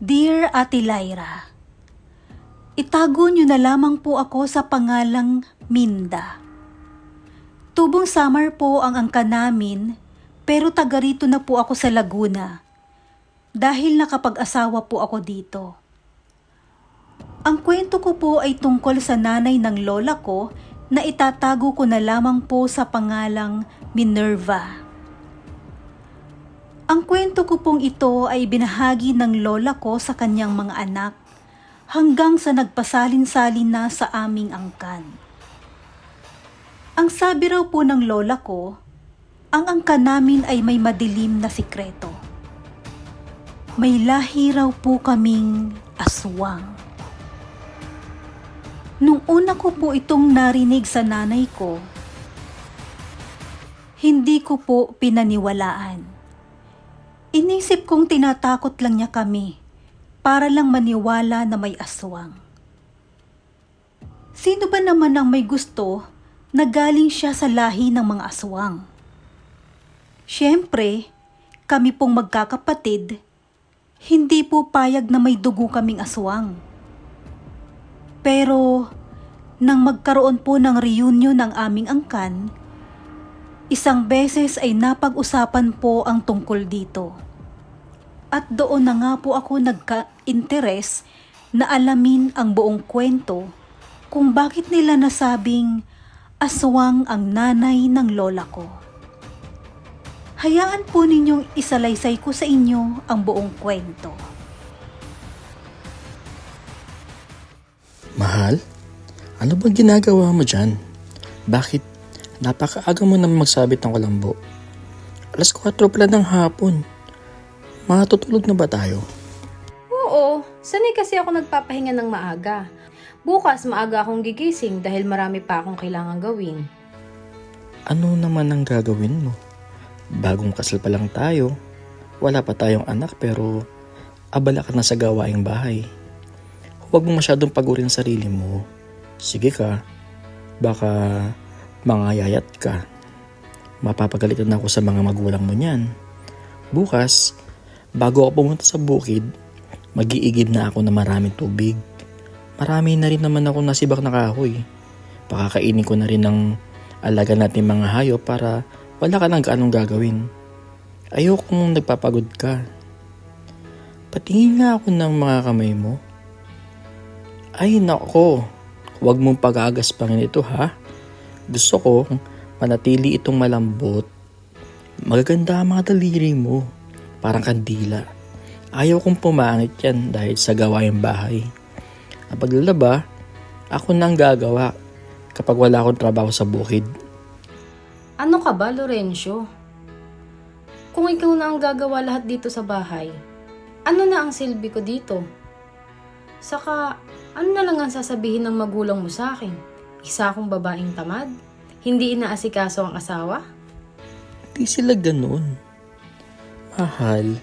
Dear Ate Lyra, itago niyo na lamang po ako sa pangalang Minda. Tubong Samar po ang angka namin, pero taga rito na po ako sa Laguna dahil nakapag-asawa po ako dito. Ang kwento ko po ay tungkol sa nanay ng lola ko na itatago ko na lamang po sa pangalang Minerva. Ang kwento ko pong ito ay binahagi ng lola ko sa kanyang mga anak hanggang sa nagpasalin-salin na sa aming angkan. Ang sabi raw po ng lola ko, ang angkan namin ay may madilim na sikreto. May lahi raw po kaming aswang. Nung una ko po itong narinig sa nanay ko, hindi ko po pinaniwalaan. Inisip kong tinatakot lang niya kami para lang maniwala na may aswang. Sino ba naman ang may gusto na galing siya sa lahi ng mga aswang? Siyempre, kami pong magkakapatid, hindi po payag na may dugo kaming aswang. Pero, nang magkaroon po ng reunion ng aming angkan, isang beses ay napag-usapan po ang tungkol dito. At doon na nga po ako nagka-interes na alamin ang buong kwento kung bakit nila nasabing aswang ang nanay ng lola ko. Hayaan po ninyong isalaysay ko sa inyo ang buong kwento. Mahal, ano bang ginagawa mo dyan? Bakit napakaaga mo naman magsabit ng kulambo? 4:00 pala ng hapon. Matutulog na ba tayo? Oo, sanay kasi ako nagpapahinga ng maaga. Bukas maaga akong gigising dahil marami pa akong kailangan gawin. Ano naman ang gagawin mo? Bagong kasal pa lang tayo. Wala pa tayong anak pero abala ka na sa gawaing bahay. Huwag mo masyadong pagurin sarili mo. Sige ka, baka mangayayat ka. Mapapagalitan ako sa mga magulang mo niyan. Bukas, bago ako pumunta sa bukid, mag-iigib na ako ng maraming tubig. Marami na rin naman ako nasibak na kahoy. Pakakainin ko na rin ng alaga natin mga hayop para wala ka nang gaanong gagawin. Ayokong nagpapagod ka. Patingin nga ako ng mga kamay mo. Ay nako, huwag mong pag-agaspangin ito ha. Gusto ko manatili itong malambot. Magaganda ang mga daliri mo. Parang kandila. Ayaw kong pumangit yan dahil sa gawaing bahay. Ang paglalaba, ako nang gagawa kapag wala akong trabaho sa bukid. Ano ka ba, Lorenzo? Kung ikaw na ang gagawa lahat dito sa bahay, ano na ang silbi ko dito? Saka, ano na lang ang sasabihin ng magulang mo sa akin? Isa akong babaeng tamad? Hindi inaasikaso ang asawa? Di sila ganun. Mahal,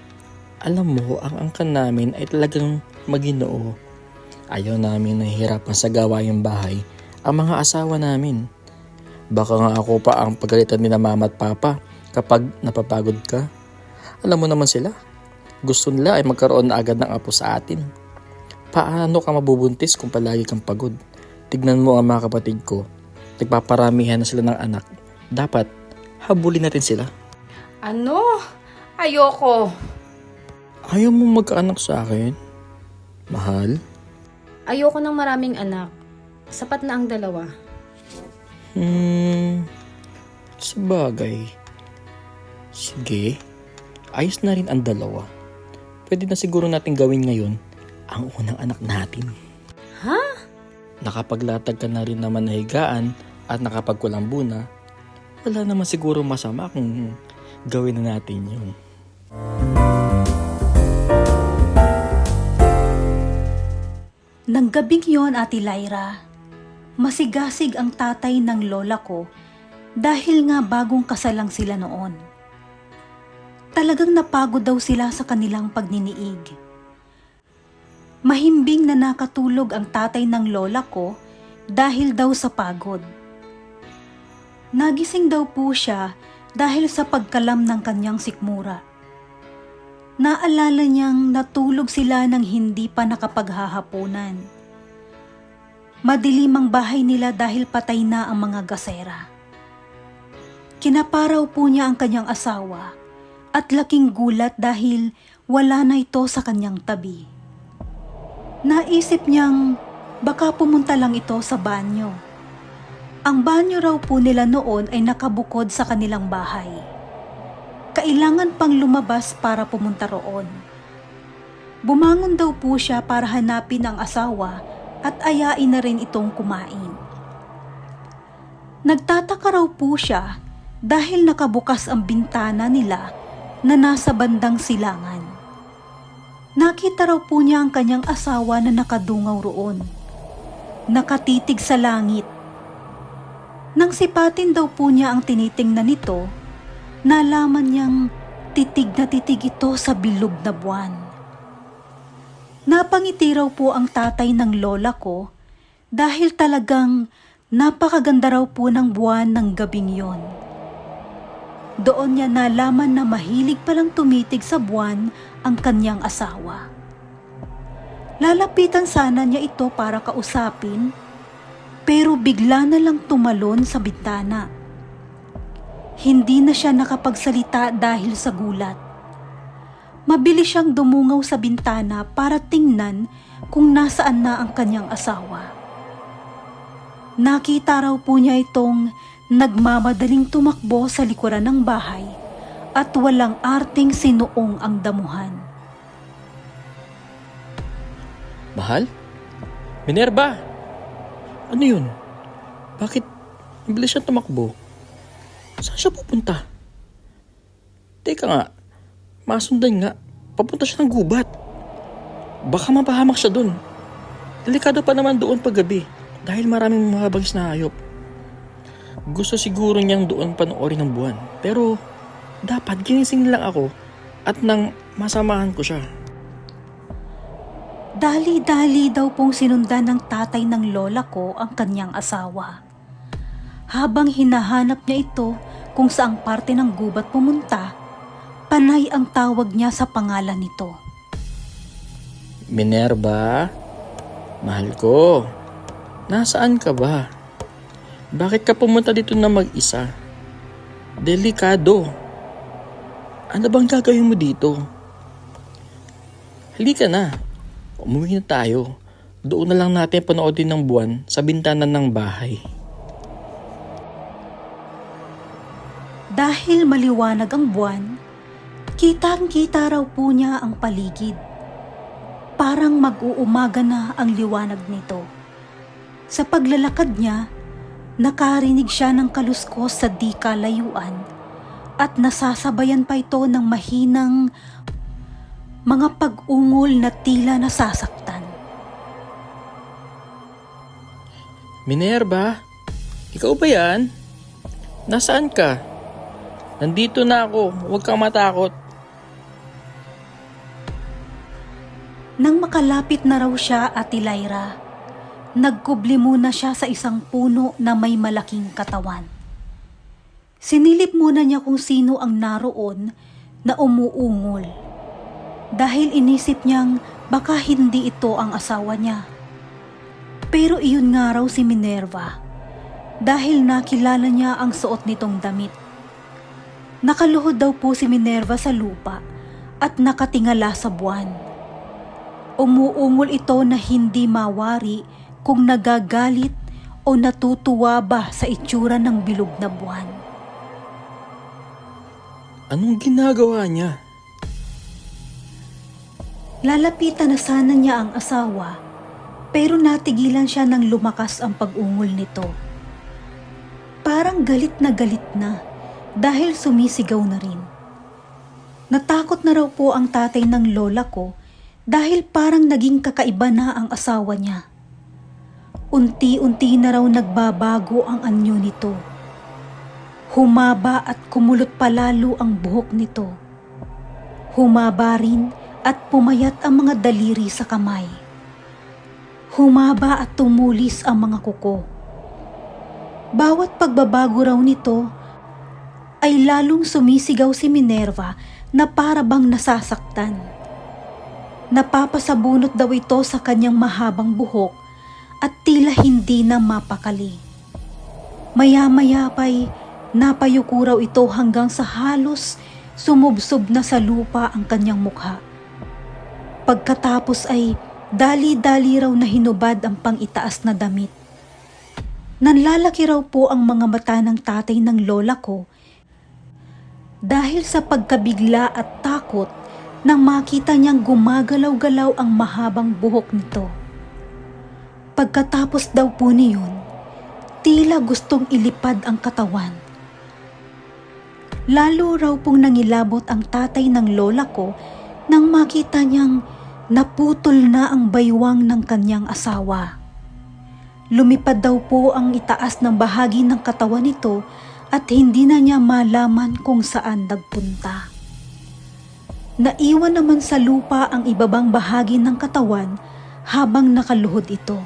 alam mo, ang angkan namin ay talagang maginoo. Ayaw namin nahihirapan sa gawaing bahay ang mga asawa namin. Baka nga ako pa ang pagalitan ni na mama at papa kapag napapagod ka. Alam mo naman sila, gusto nila ay magkaroon na agad ng apo sa atin. Paano ka mabubuntis kung palagi kang pagod? Tignan mo ang mga kapatid ko, nagpaparamihan na sila ng anak. Dapat habulin natin sila. Ano? Ayoko. Ayaw mo magkaanak sa akin? Mahal? Ayoko ng maraming anak. Sapat na ang 2. Sabagay. Sige, ayos na rin ang 2. Pwede na siguro natin gawin ngayon ang unang anak natin. Ha? Nakapaglatag ka na rin naman na higaan at nakapagkulambo na. Wala naman siguro masama kung gawin na natin yun. Nang gabing yon, Ate Lyra, masigasig ang tatay ng lola ko dahil nga bagong kasal lang sila noon. Talagang napagod daw sila sa kanilang pagniniig. Mahimbing na nakatulog ang tatay ng lola ko dahil daw sa pagod. Nagising daw po siya dahil sa pagkalam ng kanyang sikmura. Naalala niyang natulog sila nang hindi pa nakapaghahaponan. Madilim ang bahay nila dahil patay na ang mga gasera. Kinaparaw po niya ang kanyang asawa at laking gulat dahil wala na ito sa kanyang tabi. Naisip niyang baka pumunta lang ito sa banyo. Ang banyo raw po nila noon ay nakabukod sa kanilang bahay. Kailangan pang lumabas para pumunta roon. Bumangon daw po siya para hanapin ang asawa at ayain na rin itong kumain. Nagtataka raw po siya dahil nakabukas ang bintana nila na nasa bandang silangan. Nakita raw po niya ang kanyang asawa na nakadungaw roon. Nakatitig sa langit. Nang sipatin daw po niya ang tinitingnan nito, nalaman niyang titig na titig ito sa bilog na buwan. Napangiti raw po ang tatay ng lola ko dahil talagang napakaganda raw po ng buwan ng gabing yon. Doon niya nalaman na mahilig palang tumitig sa buwan ang kanyang asawa. Lalapitan sana niya ito para kausapin, pero bigla na lang tumalon sa bintana. Hindi na siya nakapagsalita dahil sa gulat. Mabilis siyang dumungaw sa bintana para tingnan kung nasaan na ang kanyang asawa. Nakita raw po niya itong nagmamadaling tumakbo sa likuran ng bahay at walang arting sinuong ang damuhan. Mahal? Minerva? Ano yun? Bakit mabilis siya tumakbo? Saan siya pupunta? Teka nga, masundan nga, papunta siya ng gubat. Baka mapahamak siya dun. Delikado pa naman doon paggabi dahil maraming mga bangis na hayop. Gusto siguro niyang doon panoorin ng buwan, pero dapat ginising lang ako at nang masamahan ko siya. Dali-dali daw pong sinundan ng tatay ng lola ko ang kanyang asawa. Habang hinahanap niya ito kung saang parte ng gubat pumunta, panay ang tawag niya sa pangalan nito. Minerva, mahal ko, nasaan ka ba? Bakit ka pumunta dito na mag-isa? Delikado. Ano bang gagawin mo dito? Halika na. Umuwi na tayo. Doon na lang natin panoodin ng buwan sa bintana ng bahay. Dahil maliwanag ang buwan, kitang-kita raw po niya ang paligid. Parang mag-uumaga na ang liwanag nito. Sa paglalakad niya, nakarinig siya ng kaluskos sa di kalayuan at nasasabayan pa ito ng mahinang mga pag-ungol na tila nasasaktan. Minerva, ikaw ba yan? Nasaan ka? Nandito na ako, huwag kang matakot. Nang makalapit na raw siya, Ate Lyra, nagkubli muna siya sa isang puno na may malaking katawan. Sinilip muna niya kung sino ang naroon na umuungol. Dahil inisip niyang baka hindi ito ang asawa niya. Pero iyon nga raw si Minerva dahil nakilala niya ang suot nitong damit. Nakaluhod daw po si Minerva sa lupa at nakatingala sa buwan. Umuungol ito na hindi mawari kung nagagalit o natutuwa ba sa itsura ng bilog na buwan. Anong ginagawa niya? Lalapitan na sana niya ang asawa, pero natigilan siya nang lumakas ang pag-ungol nito. Parang galit na dahil sumisigaw na rin. Natakot na raw po ang tatay ng lola ko dahil parang naging kakaiba na ang asawa niya. Unti-unti na raw nagbabago ang anyo nito. Humaba at kumulot palalo ang buhok nito. Humaba rin at pumayat ang mga daliri sa kamay. Humaba at tumulis ang mga kuko. Bawat pagbabago raw nito ay lalong sumisigaw si Minerva na para bang nasasaktan. Napapasabunot daw ito sa kanyang mahabang buhok at tila hindi na mapakali. Maya-maya pa'y napayuko raw ito hanggang sa halos sumubsob na sa lupa ang kanyang mukha. Pagkatapos ay dali-dali raw na hinubad ang pang-itaas na damit. Nanlalaki raw po ang mga mata ng tatay ng lola ko dahil sa pagkabigla at takot nang makita niyang gumagalaw-galaw ang mahabang buhok nito. Pagkatapos daw po niyon, tila gustong ilipad ang katawan. Lalo raw pong nangilabot ang tatay ng lola ko nang makita niyang naputol na ang baywang ng kanyang asawa. Lumipad daw po ang itaas ng bahagi ng katawan nito at hindi na niya malaman kung saan nagpunta. Naiwan naman sa lupa ang ibabang bahagi ng katawan habang nakaluhod ito.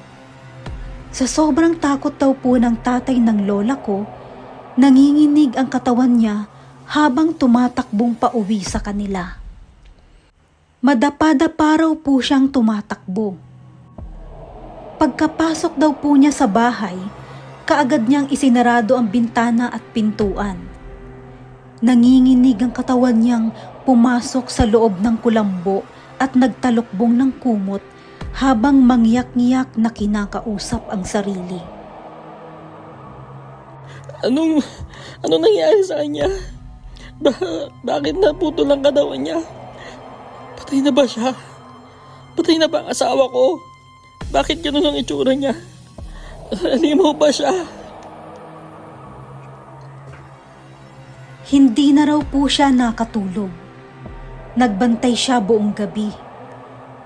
Sa sobrang takot daw po ng tatay ng lola ko, nanginginig ang katawan niya habang tumatakbong pauwi sa kanila. Madapa-dapa raw po siyang tumatakbo. Pagkapasok daw po niya sa bahay, kaagad niyang isinarado ang bintana at pintuan. Nanginginig ang katawan niyang pumasok sa loob ng kulambo at nagtalukbong ng kumot habang mangyak-ngiyak na kinakausap ang sarili. Anong nangyari sa kanya? Bakit naputol ang katawan niya? Patay na ba siya? Patay na ba ang asawa ko? Bakit ganun ang itsura niya? Halimaw ba siya? Hindi na raw po siya nakatulog. Nagbantay siya buong gabi.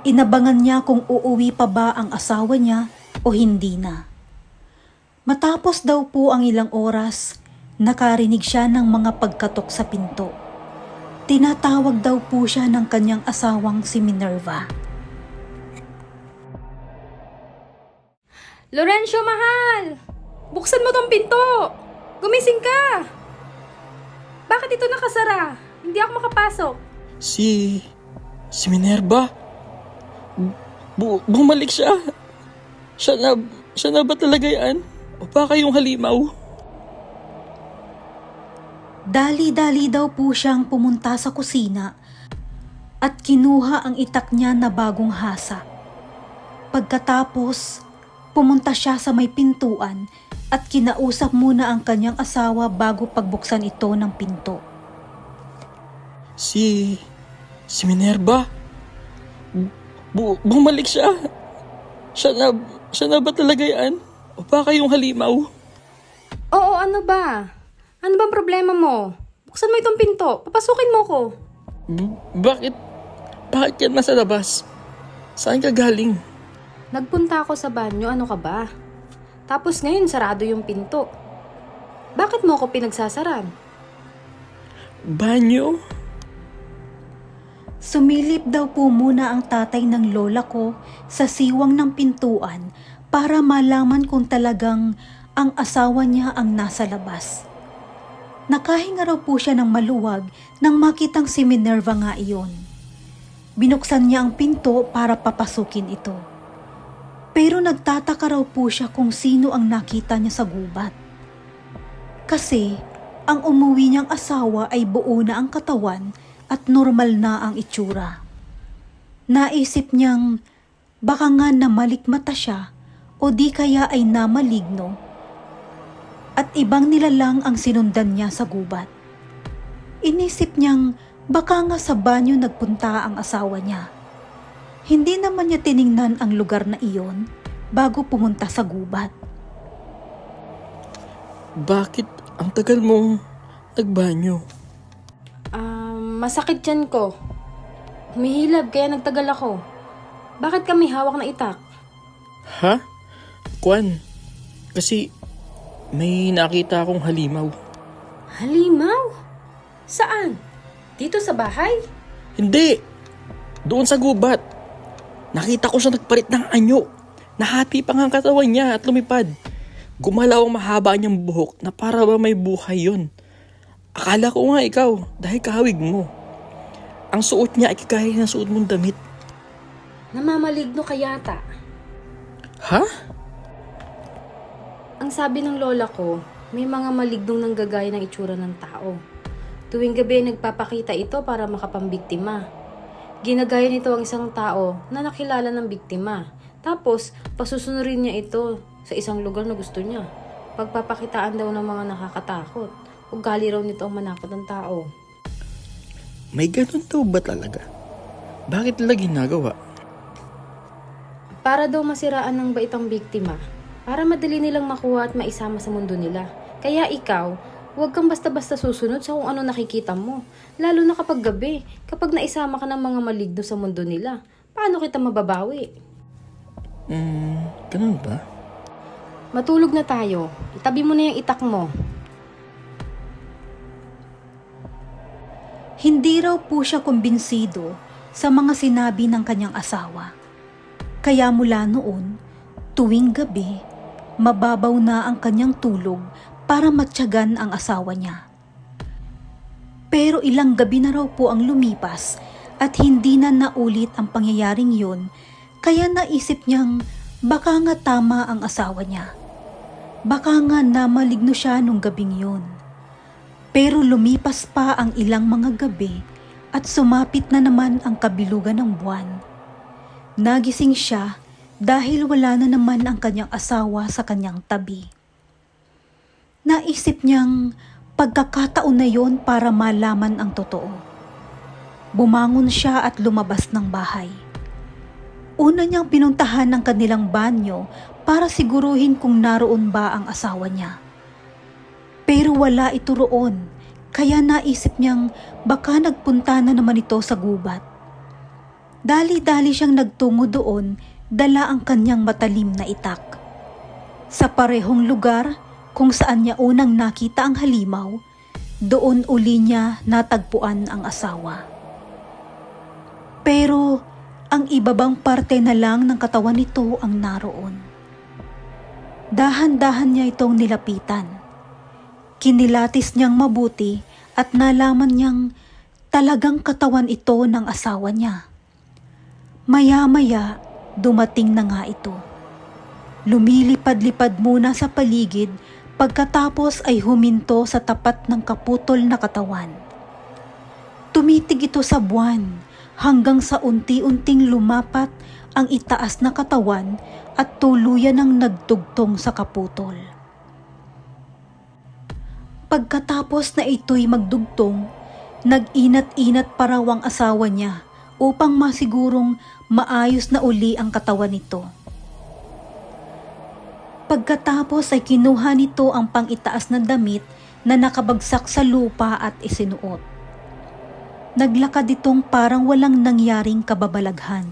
Inabangan niya kung uuwi pa ba ang asawa niya o hindi na. Matapos daw po ang ilang oras, nakarinig siya ng mga pagkatok sa pinto. Tinatawag daw po siya ng kanyang asawang si Minerva. Lorencio, mahal! Buksan mo tong pinto! Gumising ka! Bakit ito nakasara? Hindi ako makapasok. Si Minerva? Bumalik siya. Siya na ba talaga yan? O baka yung halimaw? Dali-dali daw po siyang pumunta sa kusina at kinuha ang itak niya na bagong hasa. Pagkatapos, pumunta siya sa may pintuan at kinausap muna ang kanyang asawa bago pagbuksan ito ng pinto. Si Minerva? Bumalik siya. Siya na ba talaga yan? O baka yung halimaw? Oo, ano ba? Ano bang problema mo? Buksan mo itong pinto. Papasukin mo ko. Bakit yan nasa labas? Saan ka galing? Nagpunta ako sa banyo. Ano ka ba? Tapos ngayon, sarado yung pinto. Bakit mo ako pinagsasaran? Banyo? Sumilip daw po muna ang tatay ng lola ko sa siwang ng pintuan para malaman kung talagang ang asawa niya ang nasa labas. Nakahinga raw po siya ng maluwag nang makitang si Minerva nga iyon. Binuksan niya ang pinto para papasukin ito. Pero nagtataka raw po siya kung sino ang nakita niya sa gubat. Kasi ang umuwi niyang asawa ay buo na ang katawan at normal na ang itsura. Naisip niyang baka nga namalikmata siya o di kaya ay namaligno at ibang nilalang ang sinundan niya sa gubat. Inisip niyang baka nga sa banyo nagpunta ang asawa niya. Hindi naman niya tiningnan ang lugar na iyon bago pumunta sa gubat. Bakit ang tagal mong nagbanyo? Masakit yan ko. Humihilab kaya nagtagal ako. Bakit kami hawak na itak? Ha? Kwan? Kasi may nakita akong halimaw. Halimaw? Saan? Dito sa bahay? Hindi! Doon sa gubat. Nakita ko siya nagpalit ng anyo. Nahati pa nga ang katawan niya at lumipad. Gumalaw ang mahaba niyang buhok na para ba may buhay yun. Akala ko nga ikaw dahil kahawig mo. Ang suot niya ay kagaya ng suot mong damit. Namamaligno ka yata. Ha? Ang sabi ng lola ko, may mga malignong nanggagaya ng itsura ng tao. Tuwing gabi nagpapakita ito para makapambiktima. Ginagaya nito ang isang tao na nakilala ng biktima. Tapos, pasusunurin niya ito sa isang lugar na gusto niya. Pagpapakitaan daw ng mga nakakatakot. Ugali raw nito ang manakot ng tao. May ganun daw ba talaga? Bakit nila ginagawa? Para daw masiraan ng baitang biktima. Para madali nilang makuha at maisama sa mundo nila. Kaya ikaw, huwag kang basta-basta susunod sa kung ano nakikita mo. Lalo na kapag gabi, kapag naisama ka ng mga maligno sa mundo nila. Paano kita mababawi? Ganun ba? Matulog na tayo. Itabi mo na yung itak mo. Hindi raw po siya kumbinsido sa mga sinabi ng kanyang asawa. Kaya mula noon, tuwing gabi, mababaw na ang kanyang tulog para matyagan ang asawa niya. Pero ilang gabi na raw po ang lumipas at hindi na naulit ang pangyayaring yun, kaya naisip niyang baka nga tama ang asawa niya. Baka nga namaligno siya nung gabing yun. Pero lumipas pa ang ilang mga gabi at sumapit na naman ang kabilugan ng buwan. Nagising siya dahil wala na naman ang kanyang asawa sa kanyang tabi. Naisip niyang pagkakataon na yon para malaman ang totoo. Bumangon siya at lumabas ng bahay. Una niyang pinuntahan ang kanilang banyo para siguruhin kung naroon ba ang asawa niya. Pero wala ito roon, kaya naisip niyang baka nagpunta na naman ito sa gubat. Dali-dali siyang nagtungo doon, dala ang kanyang matalim na itak. Sa parehong lugar kung saan niya unang nakita ang halimaw, doon uli niya natagpuan ang asawa. Pero ang ibabang parte na lang ng katawan nito ang naroon. Dahan-dahan niya itong nilapitan. Kinilatis niyang mabuti at nalaman niyang talagang katawan ito ng asawa niya. Maya-maya, dumating na nga ito. Lumilipad-lipad muna sa paligid pagkatapos ay huminto sa tapat ng kaputol na katawan. Tumitig ito sa buwan hanggang sa unti-unting lumapat ang itaas na katawan at tuluyan ng nagdugtong sa kaputol. Pagkatapos na ito'y magdugtong, nag-inat-inat pa raw ang asawa niya upang masigurong maayos na uli ang katawan nito. Pagkatapos ay kinuha nito ang pang-itaas na damit na nakabagsak sa lupa at isinuot. Naglakad itong parang walang nangyaring kababalaghan.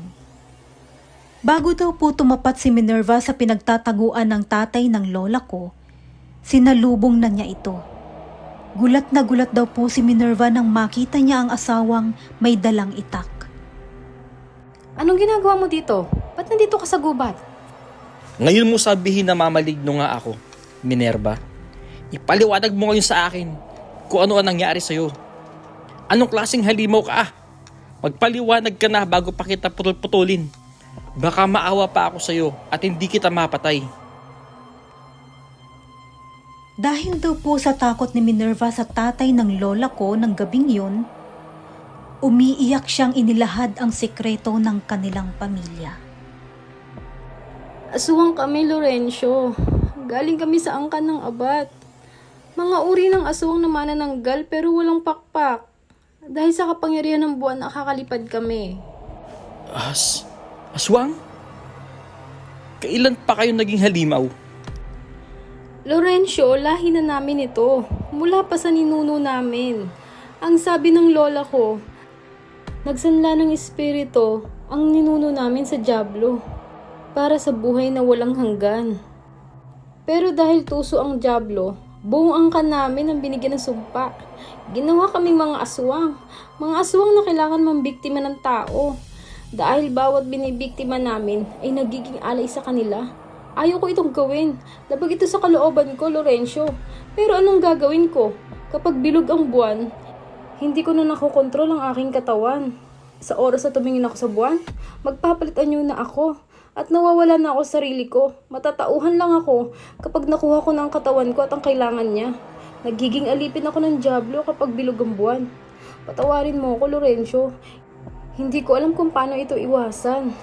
Bago daw po tumapat si Minerva sa pinagtataguan ng tatay ng lola ko, sinalubong na niya ito. Gulat na gulat daw po si Minerva nang makita niya ang asawang may dalang itak. Anong ginagawa mo dito? Ba't nandito ka sa gubat? Ngayon mo sabihin na mamaligno nga ako, Minerva. Ipaliwanag mo ngayon sa akin kung ano ang nangyari sa'yo. Anong klaseng halimaw ka? Magpaliwanag ka na bago pa kita putol-putulin. Baka maawa pa ako sa'yo at hindi kita mapatay. Dahil daw po sa takot ni Minerva sa tatay ng lola ko ng gabing yun, umiiyak siyang inilahad ang sekreto ng kanilang pamilya. Aswang kami, Lorenzo. Galing kami sa angkan ng abat. Mga uri ng aswang na manananggal pero walang pakpak. Dahil sa kapangyarihan ng buwan, nakakalipad kami. Aswang? Kailan pa kayo naging halimaw? Lorenzo, lahi na namin ito. Mula pa sa ninuno namin. Ang sabi ng lola ko, nagsanla ng espiritu ang ninuno namin sa dyablo para sa buhay na walang hanggan. Pero dahil tuso ang dyablo, buong angkan namin ang binigyan ng sumpa. Ginawa kaming mga aswang. Mga aswang na kailangan mambiktima ng tao. Dahil bawat binibiktima namin ay nagiging alay sa kanila. Ayaw ko itong gawin. Labag ito sa kalooban ko, Lorenzo. Pero anong gagawin ko? Kapag bilog ang buwan, Hindi ko na nakokontrol ang aking katawan. Sa oras na tumingin ako sa buwan, magpapalit anyo na ako. At nawawala na ako sa sarili ko. Matatauhan lang ako kapag nakuha ko na ang katawan ko at ang kailangan niya. Nagiging alipin ako ng dyablo kapag bilog ang buwan. Patawarin mo ako, Lorenzo. Hindi ko alam kung paano ito iwasan.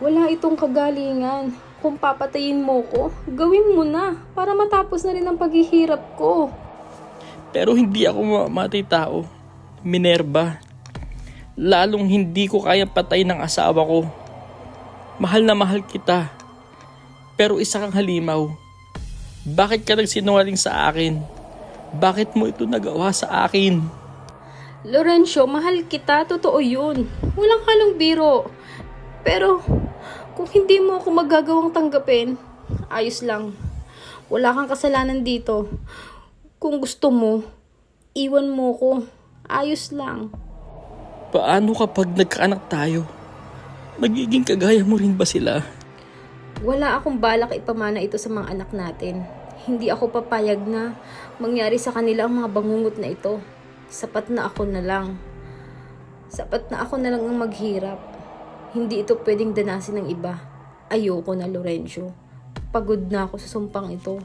Wala itong kagalingan. Kung papatayin mo ko, gawin mo na para matapos na rin ang paghihirap ko. Pero hindi ako mamamatay tao, Minerva. Lalong hindi ko kaya patayin ng asawa ko. Mahal na mahal kita. Pero isa kang halimaw. Bakit ka nagsinungaling sa akin? Bakit mo ito nagawa sa akin? Lorenzo, mahal kita. Totoo yun. Walang halong biro. Pero, kung hindi mo ako magagawang tanggapin, ayos lang. Wala kang kasalanan dito. Kung gusto mo, iwan mo ko. Ayos lang. Paano kapag nagkaanak tayo? Magiging kagaya mo rin ba sila? Wala akong balak ipamana ito sa mga anak natin. Hindi ako papayag na mangyari sa kanila ang mga bangungot na ito. Sapat na ako na lang. Sapat na ako na lang ang maghirap. Hindi ito pwedeng danasin ng iba. Ayoko na, Lorenzo. Pagod na ako sa sumpang ito.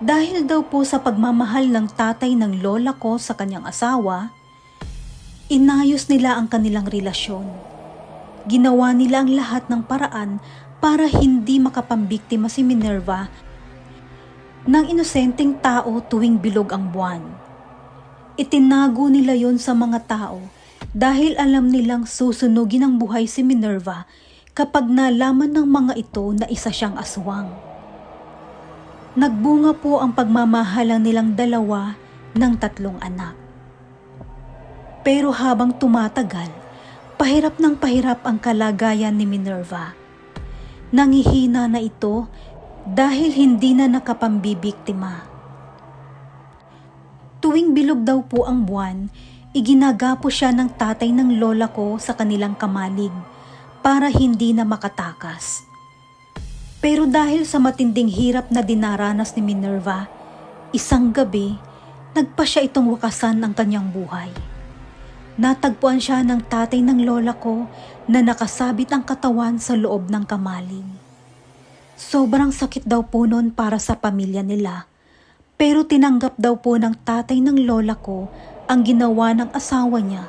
Dahil daw po sa pagmamahal ng tatay ng lola ko sa kanyang asawa, inayos nila ang kanilang relasyon. Ginawa nila ang lahat ng paraan para hindi makapambiktima si Minerva ng inosenteng tao tuwing bilog ang buwan. Itinago nila yon sa mga tao dahil alam nilang susunugin ang buhay si Minerva kapag nalaman ng mga ito na isa siyang aswang. Nagbunga po ang pagmamahalang nilang dalawa ng 3 anak. Pero habang tumatagal, pahirap ng pahirap ang kalagayan ni Minerva. Nangihina na ito dahil hindi na nakapambibiktima. Tuwing bilog daw po ang buwan, iginagapo siya ng tatay ng lola ko sa kanilang kamalig para hindi na makatakas. Pero dahil sa matinding hirap na dinaranas ni Minerva, isang gabi, nagpa siya itong wakasan ang kanyang buhay. Natagpuan siya ng tatay ng lola ko na nakasabit ang katawan sa loob ng kamalig. Sobrang sakit daw po noon para sa pamilya nila, pero tinanggap daw po ng tatay ng lola ko ang ginawa ng asawa niya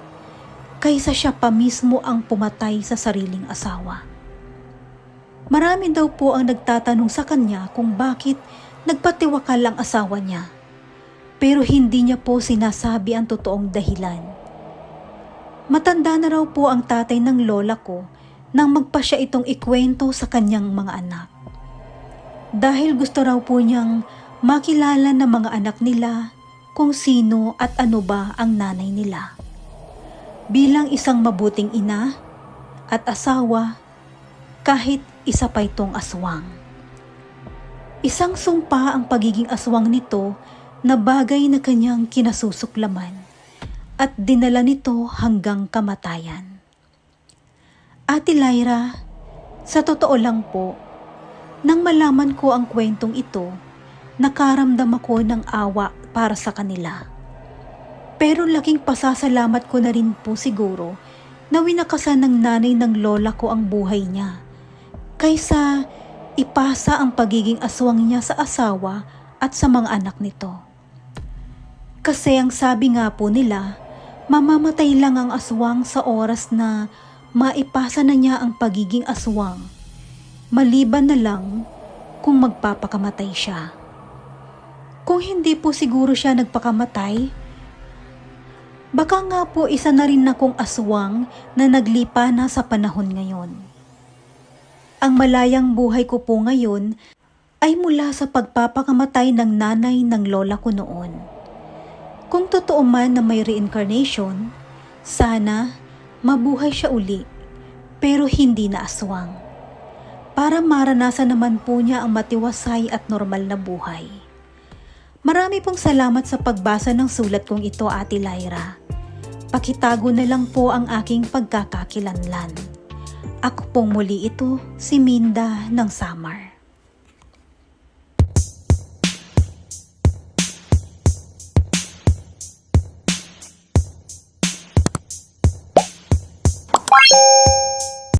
kaysa siya pa mismo ang pumatay sa sariling asawa. Marami daw po ang nagtatanong sa kanya kung bakit nagpatiwakal ang asawa niya, pero hindi niya po sinasabi ang totoong dahilan. Matanda na raw po ang tatay ng lola ko nang magpa siya itong ikwento sa kanyang mga anak. Dahil gusto raw po niyang makilala ng mga anak nila kung sino at ano ba ang nanay nila. Bilang isang mabuting ina at asawa, kahit isa pa itong aswang. Isang sumpa ang pagiging aswang nito na bagay na kanyang kinasusuklaman at dinala nito hanggang kamatayan. Ate Lyra, sa totoo lang po, nang malaman ko ang kwentong ito, nakaramdam ako ng awa para sa kanila. Pero laking pasasalamat ko na rin po siguro na winakasan ng nanay ng lola ko ang buhay niya, kaysa ipasa ang pagiging aswang niya sa asawa at sa mga anak nito. Kasi ang sabi nga po nila, mamamatay lang ang aswang sa oras na maipasa na niya ang pagiging aswang, maliban na lang kung magpapakamatay siya. Kung hindi po siguro siya nagpakamatay, baka nga po isa na rin akong aswang na naglipa na sa panahon ngayon. Ang malayang buhay ko po ngayon ay mula sa pagpapakamatay ng nanay ng lola ko noon. Kung totoo man na may reincarnation, sana mabuhay siya uli, pero hindi na aswang, para maranasan naman po niya ang matiwasay at normal na buhay. Marami pong salamat sa pagbasa ng sulat kong ito, Ate Lyra. Pakitago na lang po ang aking pagkakakilanlan. Ako pong muli ito, si Minda ng Samar.